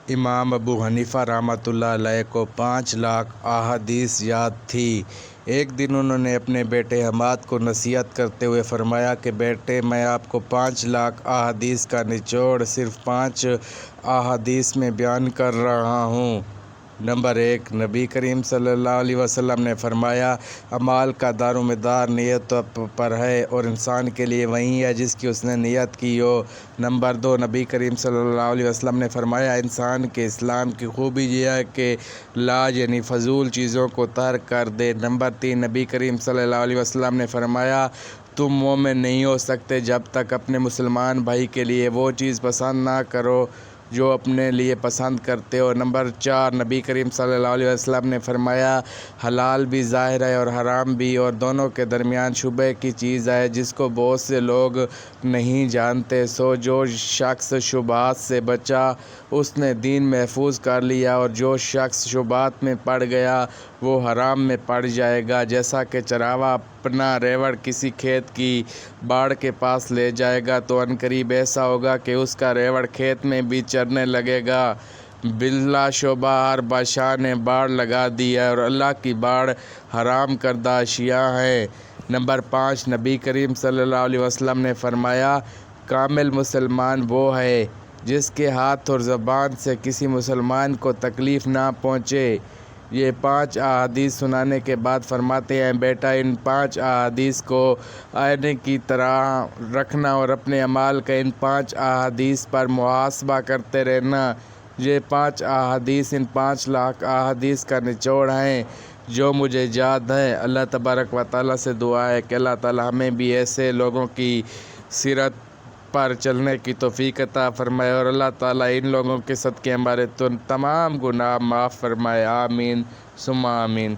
امام ابو حنیفہ رحمۃ اللہ علیہ کو 5 لاکھ احادیث یاد تھی۔ ایک دن انہوں نے اپنے بیٹے حماد کو نصیحت کرتے ہوئے فرمایا کہ بیٹے، میں آپ کو 5 لاکھ احادیث کا نچوڑ صرف 5 احادیث میں بیان کر رہا ہوں۔ نمبر 1، نبی کریم صلی اللہ علیہ وسلم نے فرمایا، اعمال کا دار و مدار نیت پر ہے اور انسان کے لیے وہی ہے جس کی اس نے نیت کی ہو۔ نمبر 2، نبی کریم صلی اللہ علیہ وسلم نے فرمایا، انسان کے اسلام کی خوبی یہ ہے کہ لاج یعنی فضول چیزوں کو ترک کر دے۔ نمبر 3، نبی کریم صلی اللہ علیہ وسلم نے فرمایا، تم مومن نہیں ہو سکتے جب تک اپنے مسلمان بھائی کے لیے وہ چیز پسند نہ کرو جو اپنے لیے پسند کرتے ہو۔ نمبر 4، نبی کریم صلی اللہ علیہ وسلم نے فرمایا، حلال بھی ظاہر ہے اور حرام بھی، اور دونوں کے درمیان شبہ کی چیز ہے جس کو بہت سے لوگ نہیں جانتے۔ سو جو شخص شبہات سے بچا اس نے دین محفوظ کر لیا، اور جو شخص شبہات میں پڑ گیا وہ حرام میں پڑ جائے گا۔ جیسا کہ چراواہ اپنا ریوڑ کسی کھیت کی باڑ کے پاس لے جائے گا تو عنقریب ایسا ہوگا کہ اس کا ریوڑ کھیت میں بھی چرنے لگے گا۔ بلا شبہ ہر بادشاہ نے باڑ لگا دی ہے اور اللہ کی باڑ حرام کردہ اشیاء ہے۔ نمبر 5، نبی کریم صلی اللہ علیہ وسلم نے فرمایا، کامل مسلمان وہ ہے جس کے ہاتھ اور زبان سے کسی مسلمان کو تکلیف نہ پہنچے۔ یہ 5 احادیث سنانے کے بعد فرماتے ہیں، بیٹا، ان 5 احادیث کو آئینے کی طرح رکھنا اور اپنے اعمال کا ان 5 احادیث پر محاسبہ کرتے رہنا۔ یہ 5 احادیث ان 5 لاکھ احادیث کا نچوڑ ہیں جو مجھے یاد ہیں۔ اللہ تبارک و تعالیٰ سے دعا ہے کہ اللہ تعالیٰ ہمیں بھی ایسے لوگوں کی سیرت پر چلنے کی توفیق عطا فرمائے، اور اللہ تعالیٰ ان لوگوں کے صدقے ہمارے تمام گناہ معاف فرمائے۔ آمین ثم آمین۔